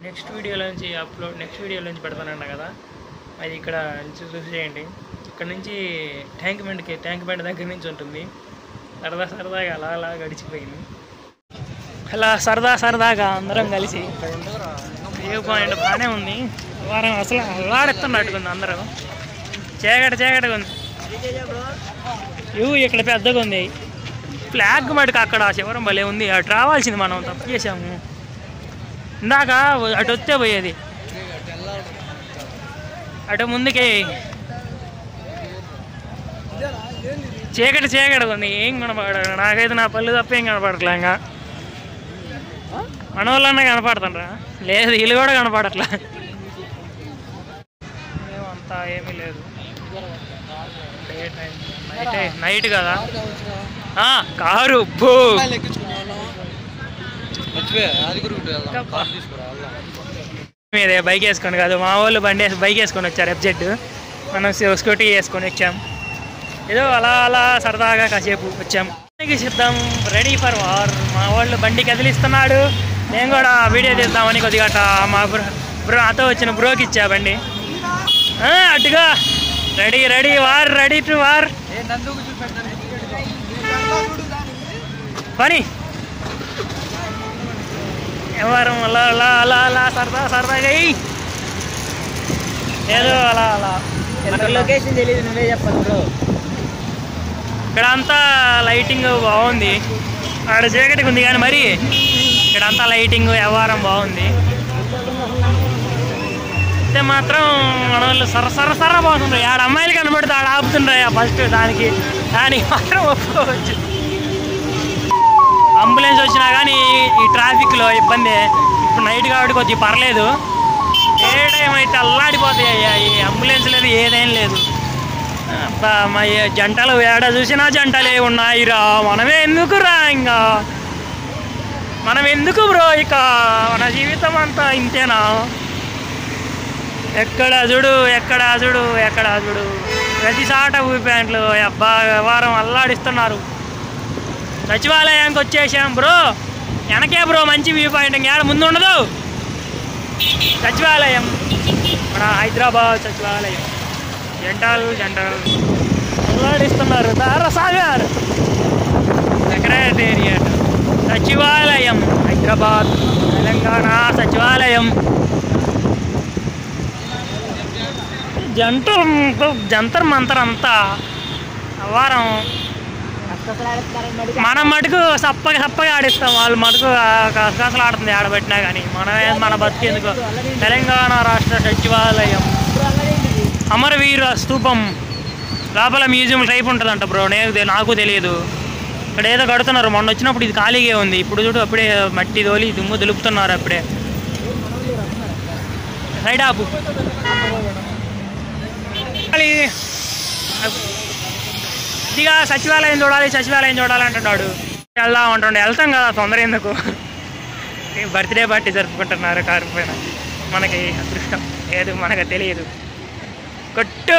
Next వీడియోలో నుంచి పెడతానన్నా కదా, అది ఇక్కడ చూసేయండి. ఇక్కడ నుంచి ట్యాంక్ బండ్ దగ్గర నుంచి ఉంటుంది. సరదాగా అలా గడిచిపోయింది. అలా సరదాగా అందరం కలిసి వ్యూ పాయింట్ బాగానే ఉంది. వారం అసలు అల్లాడుతున్నట్టుకుంది. అందరూ చీకటిగా ఉంది. వ్యూ ఇక్కడ పెద్దగా ఉంది. ఫ్లాగ్ మటుకు అక్కడ శివరం భలే ఉంది. అటు రావాల్సింది, మనం తప్పు చేసాము. ఇందాక అటు వస్తే పోయేది, అటు ముందుకి. చీకటిగా ఉంది. ఏం కనపడదు నాకైతే. నా పళ్ళు తప్ప ఏం కనపడట్లే. ఇంకా మన వాళ్ళన్నా కనపడుతుండ్రా? లేదు, ఇల్లు కూడా కనపడట్లే. ఏమంతా ఏమీ లేదు. డే టైం నైట్ కదా. కారు మీదే బైక్ వేసుకొని కాదు, మా వాళ్ళు బైక్ వేసుకొని వచ్చారు. ఎఫ్జెడ్. మనం స్కూటీ వేసుకొని వచ్చాం. ఏదో అలా సరదాగా కాసేపు వచ్చాం. సిద్ధం, రెడీ ఫర్ వార్. మా వాళ్ళు బండి కదిలిస్తున్నాడు. నేను కూడా వీడియో తీద్దామని కొద్దిగా మా నాతో వచ్చిన బ్రోకి ఇచ్చా బండి. అటుగా రెడీ టు వార్ పని. ఎవరం అలా సరదాగా ఏదో అలా. లొకేషన్ తెలియదు, నువ్వే చెప్పాలి బ్రో. ఇక్కడ అంతా లైటింగ్ బాగుంది. ఆడ చీకటిగా ఉంది కానీ మరి ఇక్కడ అంతా లైటింగ్ వ్యవహారం బాగుంది. అయితే మాత్రం మన వాళ్ళు సర బాగుంటుండ్రు. ఆడ అమ్మాయిలు కనబడితే ఆడ ఆపుతుండ్రా ఫస్ట్. దానికి మాత్రం ఒప్పుకోవచ్చు. అంబులెన్స్ వచ్చినా కానీ ఈ ట్రాఫిక్లో ఇబ్బంది. ఇప్పుడు నైట్ కాబట్టి కొద్దిగా పర్లేదు. ఏ టైం అయితే అల్లాడిపోతాయి. ఈ అంబులెన్స్ లేదు, ఏదైనా లేదు. మా జంటలు ఏడ చూసినా జంటలే ఉన్నాయిరా. మనమే ఎందుకురా? ఇంకా మనం ఎందుకు బ్రో? ఇక మన జీవితం అంతా ఇంతేనా? ఎక్కడ చూడు ప్రతి సాట ఊపి ప్యాంట్లు. అబ్బా వారం అల్లాడిస్తున్నారు. సచివాలయానికి వచ్చేసాం బ్రో. వెనకే బ్రో మంచి వ్యూ పాయింట్. ఇంకేడ ముందు ఉండదు. సచివాలయం, మన హైదరాబాద్ సచివాలయం. జంటలు అల్లాడిస్తున్నారు. సాగర్ సెక్రటేరియట్ సచివాలయం, హైదరాబాద్, తెలంగాణ సచివాలయం. జంతర్ మంతర్ అంతా వారం. మనం మటుకు సప్పగా ఆడిస్తాం. వాళ్ళు మటుకు కసలు ఆడుతుంది ఆడబెట్టినా కానీ. మన బతికేందుకు. తెలంగాణ రాష్ట్ర సచివాలయం, అమరవీర స్తూపం లోపల మ్యూజియం టైప్ ఉంటుందంట బ్రో. నాకు తెలియదు. ఇక్కడ ఏదో కడుతున్నారు. మొన్న వచ్చినప్పుడు ఇది ఖాళీగా ఉంది. ఇప్పుడు చూడు అప్పుడే మట్టి తోలి దుమ్ము దులుపుతున్నారు. అప్పుడే సైడ్ ఆపు. ఇదిగా సచివాలయం చూడాలి అంటున్నాడు. వెళ్తాం కదా, తొందర ఎందుకు? బర్త్డే పార్టీ జరుపుకుంటున్నారు కారు పైన. మనకి అదృష్టం ఏదో మనకు తెలియదు. కొట్టు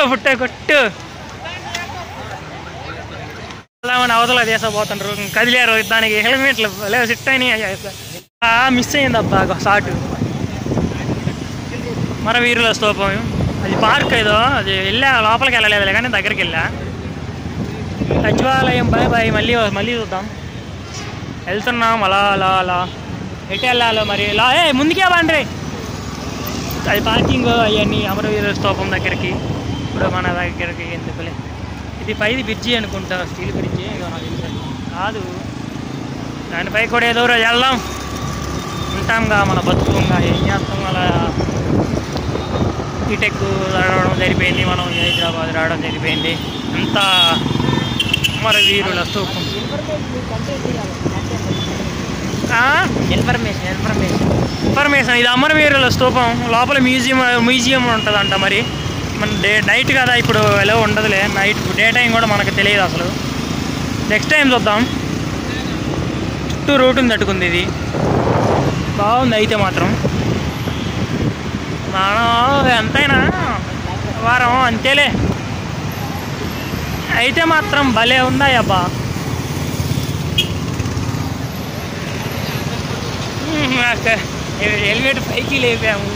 అవతల తీసపోతుంటారు. కదిలేరు. దానికి హెల్మెట్లు లేవు, సిట్ అయినాయి. మిస్ అయింది అబ్బా షార్ట్. మన వీరుల స్తూపం. అది పార్క్ ఏదో. అది లోపలికి వెళ్ళలేదులే కానీ దగ్గరికి వెళ్ళా. సచివాలయం బాయ్. మళ్ళీ చూద్దాం. వెళ్తున్నాం అలా. ఎటు వెళ్ళాలో మరి. ముందుకే బాండ్రీ. అది పార్కింగ్ అవన్నీ. అమరవీర స్తూపం దగ్గరికి. ఇప్పుడు మన దగ్గరికి ఎందుకులే. ఇది పైది బ్రిడ్జి అనుకుంటా, స్టీల్ బ్రిడ్జి కాదు. దానిపై కూడా ఏదో రోజు వెళ్దాం. ఉంటాంగా మన బతుకుంగా. ఏం చేస్తాం? అలా బీటెక్ రావడం సరిపోయింది. మనం హైదరాబాద్ రావడం సరిపోయింది. అంతా అమరవీరుల స్తూపం. ఇన్ఫర్మేషన్. ఇది అమరవీరుల స్తూపం. లోపల మ్యూజియం ఉంటుందంట. మరి మన నైట్ కదా, ఇప్పుడు ఎలా ఉండదులే. నైట్ డే టైం కూడా మనకు తెలియదు అసలు. నెక్స్ట్ టైం చూద్దాం. చుట్టూ రూటుని తట్టుకుంది. ఇది బాగుంది. అయితే మాత్రం మనం ఎంతైనా వారం అంతేలే. అయితే మాత్రం భలే ఉన్నాయబ్బా. హెల్మెట్ పైకి లేపాము.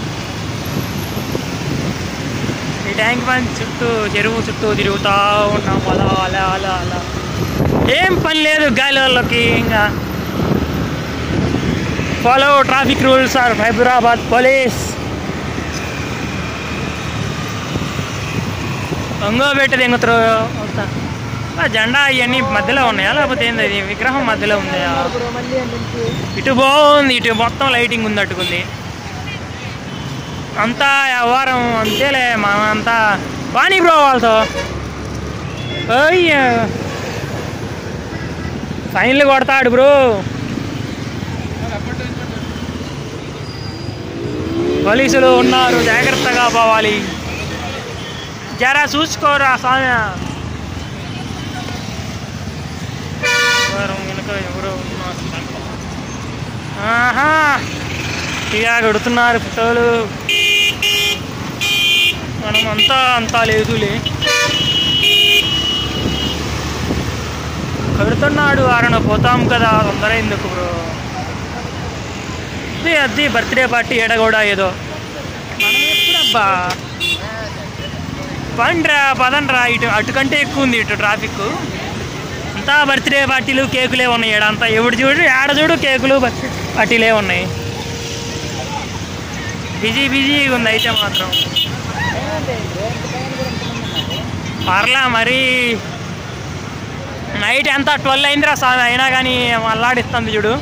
ఈ ట్యాంక్ బండ్ చుట్టూ చెరువు చుట్టూ తిరుగుతూ ఉన్నాము. అలా అలా అలా అలా ఏం పని లేదు గాలిలోకి. ఇంకా follow traffic rules or Hyderabad police. ఒంగో పెట్టి దింగుతారు. జెండా ఇవన్నీ మధ్యలో ఉన్నాయా లేకపోతే ఏంది? ఇది విగ్రహం మధ్యలో ఉందా? ఇటు బాగుంది, ఇటు మొత్తం లైటింగ్ ఉంది, అట్టుకుంది అంతా వ్యవహారం అంతేలే. అంతా వాణి బ్రో వాళ్ళతో అయ్యా ఫైన్లు కొడతాడు బ్రో. పోలీసులు ఉన్నారు, జాగ్రత్తగా పోవాలి. జరా చూసుకోరా స్వామి. వెనుక ఎవరో ఉన్నారు. ఆహా ఇక కొడుతున్నారు ఫోటోలు. మనం అంతా లేదులే. కడుతున్నాడు ఆరణ పోతాం కదా, తొందర ఎందుకు బ్రో? అది బర్త్డే పార్టీ ఎడ కూడా ఏదో. మనం ఎప్పుడబ్బా పండ్రా పదండ్రా. ఇటు అటుకంటే ఎక్కువ ఉంది ఇటు ట్రాఫిక్. అంతా బర్త్డే పార్టీలు కేకులే ఉన్నాయి. ఏడంతా ఎవడు చూడు ఏడ చూడు కేకులు పార్టీలే ఉన్నాయి. బిజీగా ఉంది అయితే మాత్రం. పర్లా మరి నైట్ ఎంత 12 అయిందిరా స్వామి, అయినా కానీ మళ్ళాడిస్తుంది చూడు.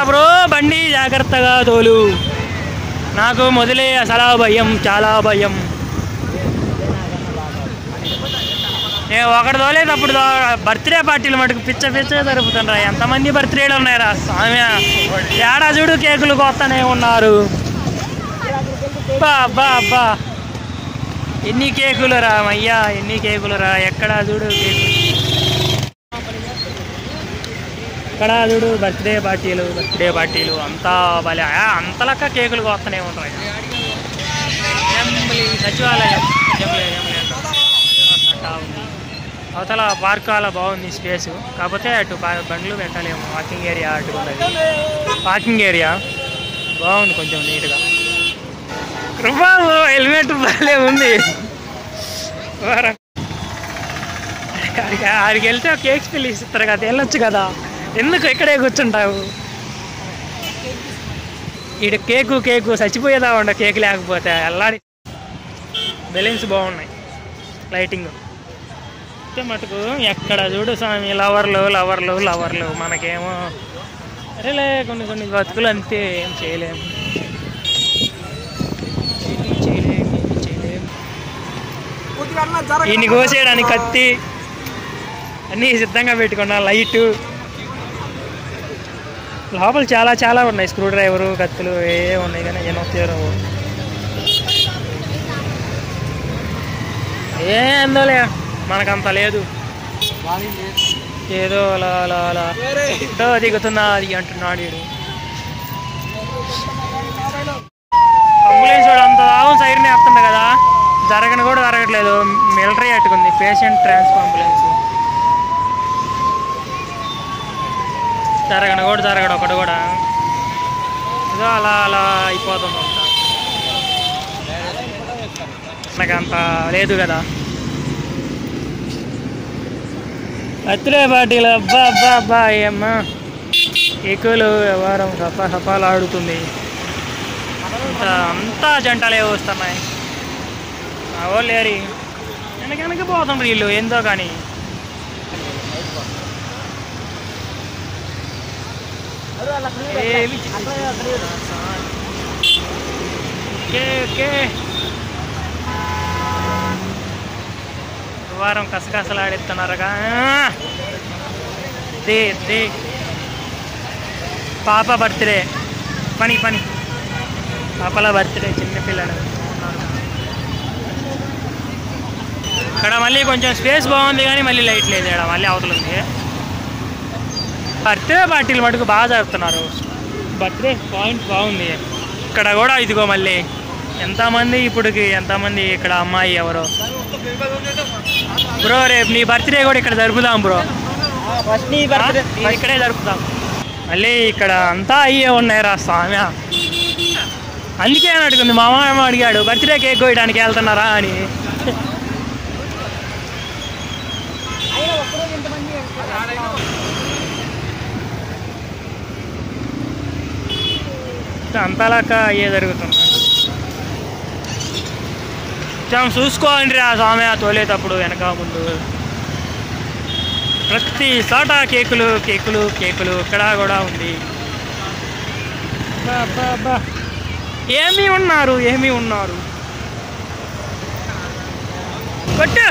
బ్రో బండి జాగ్రత్తగా తోలు. నాకు మొదలే అసలు భయం, చాలా భయం. నేను ఒకటి తోలేటప్పుడు బర్త్డే పార్టీలు మటుకు పిచ్చ జరుపుతుండ్రా. ఎంతమంది బర్త్డేలు ఉన్నాయిరా స్వామి. ఏడా చూడు కేకులు కొత్తనే ఉన్నారు. అబ్బా ఎన్ని కేకులు రా అయ్యా, ఎన్ని కేకులు రా. ఎక్కడా చూడు కేకులు, ఎక్కడా చూడు బర్త్డే పార్టీలు అంతా భలే. అంతలక్క కేకులు కొత్తనే ఉంటాయి. సచివాలయం ఉంది. అవతల పార్క్ అలా బాగుంది స్పేస్. కాకపోతే అటు బండ్లు పెట్టలేము. వాకింగ్ ఏరియా అటు ఉన్నది. పార్కింగ్ ఏరియా బాగుంది కొంచెం నీట్గా. బాబు హెల్మెట్ బాగాలే ఉంది. ఆడికి వెళ్తే కేక్స్ పిల్లి ఇస్తారు కదా, వెళ్ళొచ్చు కదా. ఎందుకు ఇక్కడే కూర్చుంటావు? ఈడ కేకు చచ్చిపోయేదా ఉండ కేక్ లేకపోతే. అల్లాడి బెలూన్స్ బాగున్నాయి, లైటింగ్ మటుకు. ఎక్కడ చూడు స్వామి లవర్లు. మనకేమో అరేలే కొన్ని బతుకులు అంతే, ఏం చేయలేము. ఈయన్ని కోసేయడానికి కత్తి అన్నీ సిద్ధంగా పెట్టుకున్నా. లైటు లోపల చాలా ఉన్నాయి. స్క్రూ డ్రైవరు, కత్తులు ఏ ఉన్నాయి కానీ ఏమవుతారో ఏందోలే మనకంత లేదు. ఏదో అలా దిగుతున్నా అది అంటున్నాడు వీడు. అంబులెన్స్ వాడు అంత దావం సైడ్నే వస్తుండే కదా, జరగట్లేదు. మిలిటరీ అట్టుకుంది. పేషెంట్ ట్రాన్స్ఫర్ అంబులెన్స్ జరగడు ఒకటి కూడా. ఏదో అలా అయిపోతుంది అంతా. నాకు అంత లేదు కదా. బర్త్డే పార్టీలు అబ్బా ఏమ్మా కేకులు వ్యవహారం సపాలు ఆడుతుంది. అంతా జంటలే వస్తున్నాయి. లేరి వెనక పోతాం వీళ్ళు ఏందో కానీ. వారం కసకసలాడిస్తున్నారుగా. పాప బర్త్డే పని పాపల బర్త్డే, చిన్నపిల్లలు. ఇక్కడ మళ్ళీ కొంచెం స్పేస్ బాగుంది కానీ మళ్ళీ లైట్ లేదు. ఇక్కడ మళ్ళీ అవతల ఉంది. బర్త్డే పార్టీలు మటుకు బాగా జరుపుతున్నారు. బర్త్డే పాయింట్ బాగుంది. ఇక్కడ కూడా ఇదిగో మళ్ళీ ఎంతమంది ఇక్కడ అమ్మాయి ఎవరో. బ్రో రేపు నీ బర్త్డే కూడా ఇక్కడ జరుపుదాం బ్రో. ఇక్కడే జరుపుదాం. మళ్ళీ ఇక్కడ అంతా అయ్యే ఉన్నాయిరా స్వామి. అందుకే అని అడుగుంది మా మామ అడిగాడు బర్త్డే కేక్ కోయడానికి వెళ్తున్నారా అని. అంతలాక అయ్యే జరుగుతుంది. చూసుకోండి రా స్వామి తోలేటప్పుడు వెనక ముందు ప్రతి చోట కేకులు కేకులు కేకులు. ఇక్కడ కూడా ఉంది. ఏమీ ఉన్నారు కొట్టు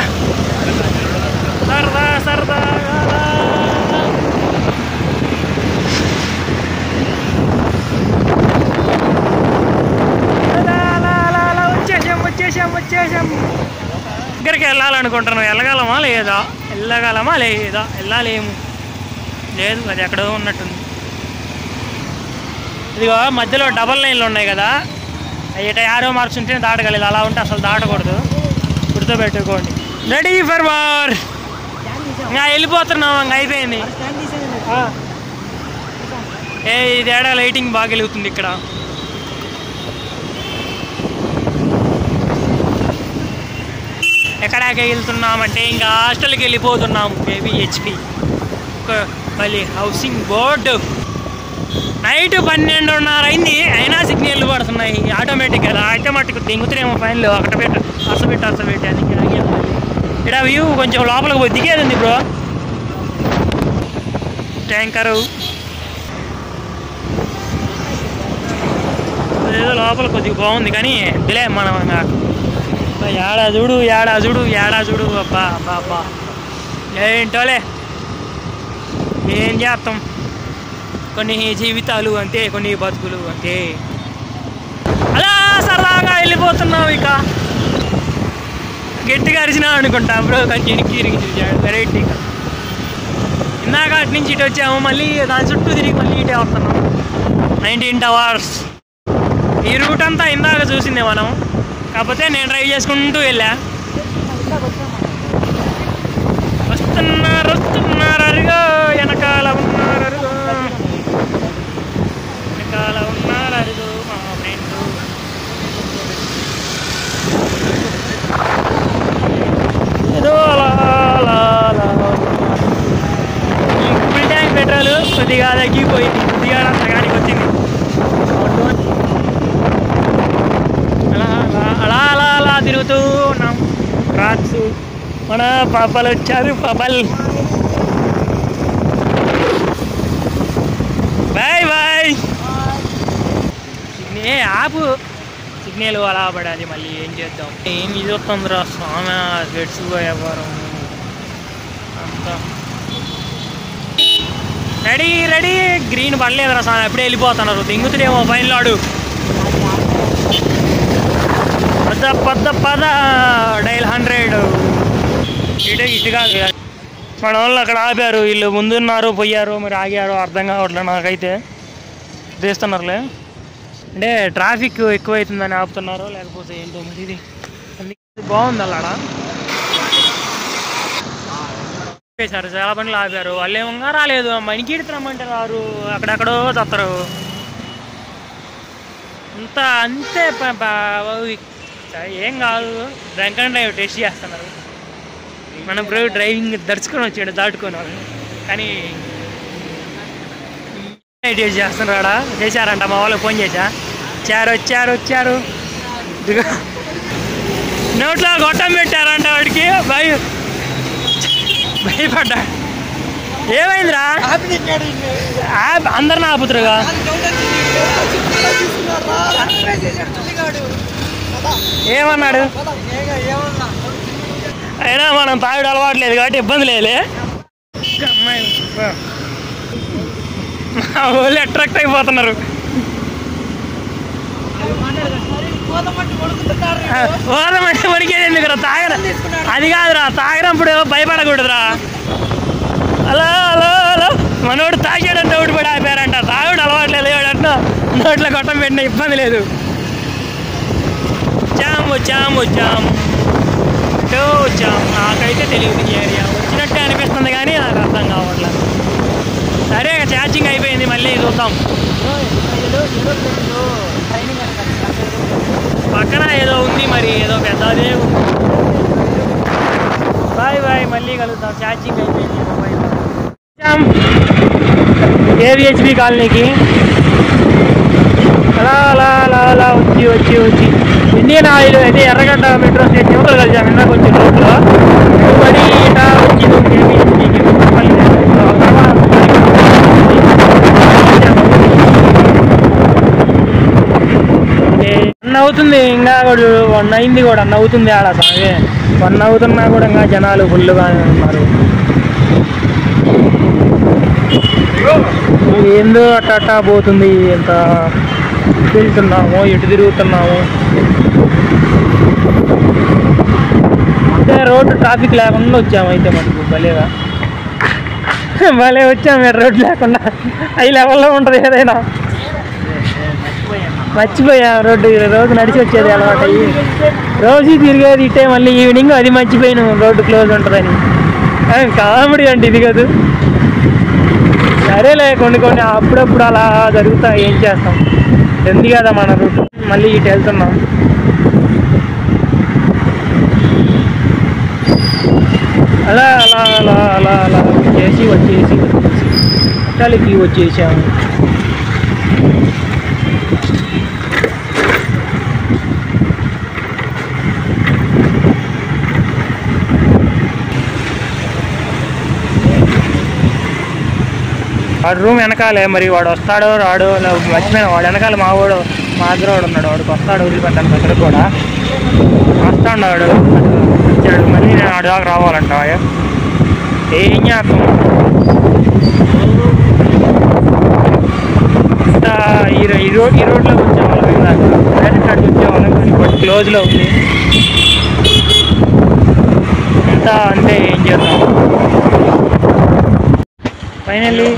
సరదా సరదాగా. వచ్చేసాం దగ్గరికి వెళ్ళాలనుకుంటున్నాం. వెళ్ళగలమా లేదా వెళ్ళలేము. లేదు అది ఎక్కడో ఉన్నట్టుంది. ఇదిగో మధ్యలో డబల్ లైన్లు ఉన్నాయి కదా, ఇట యారో మార్క్స్ ఉంటేనే దాటగలేదు. అలా ఉంటే అసలు దాటకూడదు, గుర్తుపెట్టుకోండి. Ready for war. ఇంకా వెళ్ళిపోతున్నాం, ఇంకా అయిపోయింది. ఇది ఏడా లైటింగ్ బాగా వెలుగుతుంది ఇక్కడ. ఎక్కడికి వెళ్తున్నామంటే ఇంకా హాస్టల్కి వెళ్ళిపోతున్నాము. కేవీహెచ్పి మళ్ళీ హౌసింగ్ బోర్డు. నైట్ 12:30 అయింది, అయినా సిగ్నల్ పడుతున్నాయి ఆటోమేటిక్ కదా. అయితే మట్టుకు దింగుతున్నామో ఫైన్లు అక్కడ అసపెట్టి అని ఇక్కడ వ్యూ కొంచెం లోపలికి పోయి దిగేది ఉంది బ్రో. ట్యాంకరు ఏదో లోపల కొద్దిగా బాగుంది కానీ దిలే మనం ఏడా చూడు. అబ్బా ఏంటోలే, ఏం చేస్తాం. కొన్ని జీవితాలు అంతే, కొన్ని బతుకులు అంతే. అలా సరదాగా వెళ్ళిపోతున్నాం. ఇక గట్టిగా అరిచినా అనుకుంటా బ్రో, కొంచెం ఇరికి చూసాడు వెరైటీగా. ఇందాక అటు నుంచి ఇటు వచ్చాము, మళ్ళీ దాని చుట్టూ తిరిగి మళ్ళీ ఇటే వస్తున్నాం. 19 టవర్స్ ఈ రూట్ అంతా ఇందాక చూసిందే మనం, కాకపోతే నేను డ్రైవ్ చేసుకుంటూ వెళ్ళా. వస్తున్నారు అరుగో, వెనకాల ఉన్నారు అరుగో మా ఫ్రెండ్. ఏదో ఫుల్ ట్యాంక్ పెట్రోల్ కొద్దిగా తగ్గిపోయింది, కొద్దిగా సగానికి వచ్చింది. అలా తిరుగుతూ ఉన్నాం. రాక్స్ మన పాపలు వచ్చారు. బాయ్. ఆపు, సిగ్నల్ అలా పడాలి. మళ్ళీ ఏం చేద్దాం. ఏం ఇది వస్తుందిరా స్వామి, గెట్స్ వ్యాపారం అంతా. రెడీ గ్రీన్ పడలేదురా స్వామి, ఎప్పుడే వెళ్ళిపోతున్నారు. దింగుతుడేమో ఫైన్ లాడు. పద డైల్ 100. ఇటు కాదు, మన వాళ్ళు అక్కడ ఆపారు. వీళ్ళు ముందున్నారు, పోయారు, మరి ఆగారు అర్థం కావట్లే నాకైతే. తీస్తున్నారులే, అంటే ట్రాఫిక్ ఎక్కువైతుందని ఆపుతున్నారో లేకపోతే ఏంటో మరి. ఇది బాగుంది అలా సార్, చాలా బండ్లు ఆపారు. వాళ్ళు ఏమన్నా రాలేదు, మనకి రమ్మంటే రారు, అక్కడెక్కడో తత్తరు అంతే. ఏం కాదు, డ్రంక్ అండ్ డ్రైవ్ టెస్ట్ చేస్తున్నారు. మనం డ్రైవింగ్ దర్చుకొని వచ్చాడు దాటుకొని వాళ్ళు, కానీ టేస్ట్ చేస్తున్నాడా. చేశారంట, మా వాళ్ళకి ఫోన్ వచ్చారు. నోట్లో గొట్టం పెట్టారంట వాడికి. భయపడ్డా. ఏమైందిరా? అందరిని ఆపుతురుగా. ఏమన్నాడు? అయినా మనం తాగుడు అలవాట్లేదు కాబట్టి ఇబ్బంది లేదులే. మా వాళ్ళు అట్రాక్ట్ అయిపోతున్నారు. ఓదమంటే వణికేది ఎందుకురా? అది కాదురా, తాగినప్పుడు భయపడకూడదురా. హలో మనోడు తాగాడంటే ఒకటి పడి ఆపారంట. తాగుడు అలవాట్లేదు అంట, నోట్లో గొట్టం పెట్టిన ఇబ్బంది లేదు. జాము నాకైతే తెలియదు. ఏరియా వచ్చినట్టే అనిపిస్తుంది కానీ నాకు అర్థం కావట్లేదు. సరే ఛార్జింగ్ అయిపోయింది, మళ్ళీ చూద్దాం. పక్కన ఏదో ఉంది మరి, ఏదో పెద్దదే ఉంది. బాయ్ బాయ్, మళ్ళీ కలుద్దాం. ఛార్జింగ్ అయిపోయింది మొబైల్. ఏవిహెచ్బి కాలనీకి అలా అలా అలా అలా వచ్చి వచ్చి వచ్చి ఇండియన్ ఆయిల్ అయితే ఎర్రగడ్డ మెట్రో స్టేషన్ యువతలు కలిసాము. ఇందాక కొంచెం లోపల పడి ఇటా వచ్చి ఏవిహెచ్బికి అవుతుంది. ఇంకా 1 అయింది కూడా, 1 అవుతుంది ఆడ. సాగే 1 అవుతున్నా కూడా ఇంకా జనాలు ఫుల్గానే ఉన్నారు. ఏందో అట్టా పోతుంది. ఎంత వెళ్తున్నాము, ఎటు తిరుగుతున్నాము. అంటే రోడ్డు ట్రాఫిక్ లేకుండా వచ్చాము. అయితే మనకు భలేగా భలే వచ్చాము. రోడ్డు లేకుండా హై లెవెల్లో ఉంటుంది ఏదైనా. మర్చిపోయా రోడ్డు, రోజు నడిచి వచ్చేది అలవాటు అయ్యి రోజు తిరిగేది ఇట్టే. మళ్ళీ ఈవినింగ్ అది మర్చిపోయాను రోడ్డు క్లోజ్ ఉంటుందని. కామెడీ అంటే ఇది కాదు. సరేలే, కొన్ని కొన్ని అప్పుడప్పుడు అలా జరుగుతాయి, ఏం చేస్తాం. ఉంది కదా మన రూట్. మళ్ళీ ఇటు వెళ్తున్నాం. అలా అలా అలా అలా అలా వచ్చేసి అట్టాలకి వచ్చేసాము. వాడు రూమ్ వెనకాలే, మరి వాడు వస్తాడో రాడో మర్చిపోయిన. వాడు వెనకాల మా అగ్రవాడు ఉన్నాడు. వాడికి వస్తాడు, వదిలిపెట్టాను అక్కడ కూడా వస్తాడు. వాడు వచ్చాడు, మళ్ళీ నేను ఆడు దాకా రావాలంట. ఏం చేస్తాం. ఈ రోడ్లో వచ్చేవాళ్ళం, డైరెక్ట్ అటు వచ్చేవాళ్ళం. కానీ ఇప్పుడు క్లోజ్లో ఉంది ఎంత అంటే ఏం చేద్దాం. ఫైనల్లీ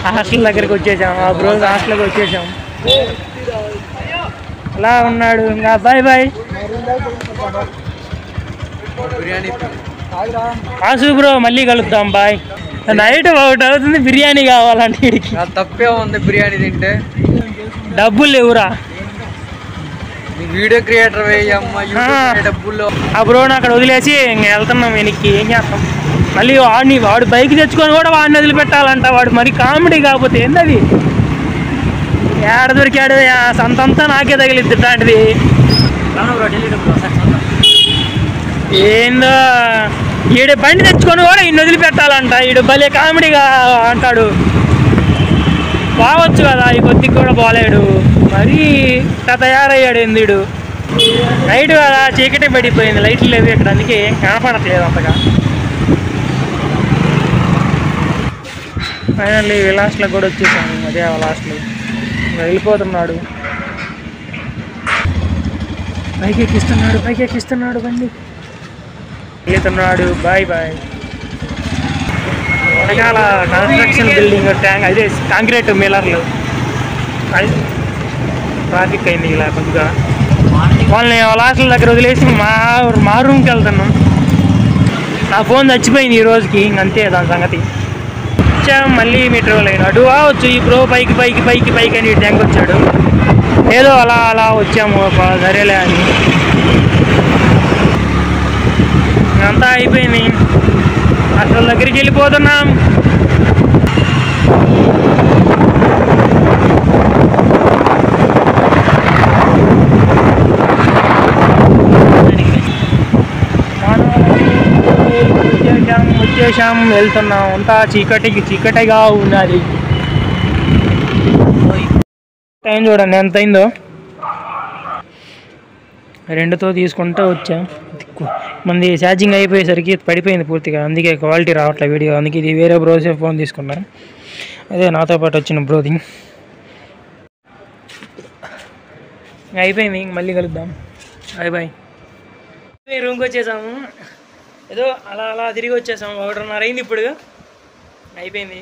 హాస్టల్ దగ్గరికి వచ్చేసాం. ఆ రోజు హాస్టల్కి వచ్చేసాం. అలా ఉన్నాడు. ఇంకా బాయ్ బాయ్. ఆసు బ్రో, మళ్ళీ కలుద్దాం. బాయ్. నైట్ 1 అవుతుంది, బిర్యానీ కావాలంటే వీడికి. తప్పే ఉంది బిర్యానీ తింటే. డబ్బులు లేవురా. వీడియో క్రియేటర్ డబ్బులు. ఆ బ్రోని అక్కడ వదిలేసి ఇంక వెళ్తున్నాం వెనక్కి. ఏం చేస్తాం. మళ్ళీ వాడు బైక్ తెచ్చుకొని కూడా వాడిని వదిలిపెట్టాలంట. వాడు మరి కామెడీ కాకపోతే ఏందది. ఏడ దొరికాడు, సంతంతా నాకే తగిలిద్ది ఇట్లాంటిది. ఏందో ఈడు బండి తెచ్చుకొని కూడా ఈయన వదిలిపెట్టాలంట. ఈడు భలే కామెడీగా అంటాడు. బావచ్చు కదా, ఈ కొద్దికి కూడా పోలేడు. మరీ తయారయ్యాడు ఎందుడు. నైట్ కదా, చీకటి పడిపోయింది, లైట్లు లేవు ఇక్కడ, అందుకే ఏం కనపడట్లేదు అంతగా. ఫైనల్లీ లాస్ట్లో కూడా వచ్చేసాము. అదే లాస్ట్లో వెళ్ళిపోతున్నాడు. పైకి ఎక్కిస్తున్నాడు బండి. వెళ్తున్నాడు. Bye bye. వెనకాల కన్స్ట్రక్షన్ బిల్డింగ్ ట్యాంక్, అదే కాంక్రీట్ మిల్లర్లు. ట్రాఫిక్ అయింది ఇలా కొద్దిగా. వాళ్ళని లాస్ట్ల దగ్గర వదిలేసి మా రూమ్కి వెళ్తున్నాం. నా ఫోన్ చచ్చిపోయింది ఈ రోజుకి, ఇంకంతే దాని సంగతి. వచ్చాము మళ్ళీ మెట్రో లైన్ అటు వచ్చు. ఈ బ్రో పైకి అని ట్యాంక్ వచ్చాడు. ఏదో అలా అలా వచ్చాము, సరేలే అని. అంతా అయిపోయింది. అసలు దగ్గరికి వెళ్ళిపోతున్నాం. వచ్చేసాం, వెళ్తున్నాం. అంతా చీకటిగా ఉన్నది. టైం చూడండి ఎంత అయిందో. 2తో తీసుకుంటూ వచ్చాం. మంది ఛార్జింగ్ అయిపోయేసరికి పడిపోయింది పూర్తిగా, అందుకే క్వాలిటీ రావట్లేదు వీడియో. అందుకే ఇది వేరే బ్రోసే ఫోన్ తీసుకున్నాను. అదే నాతో పాటు వచ్చిన బ్రోది. అయిపోయింది, మళ్ళీ కలుద్దాం. Bye bye. రూమ్కి వచ్చేసాము. ఏదో అలా అలా తిరిగి వచ్చేసాము. 1:30 అయింది ఇప్పుడు. అయిపోయింది,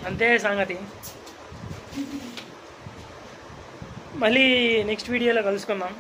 అంతే సంగతి. మళ్ళీ నెక్స్ట్ వీడియోలో కలుసుకుందాం.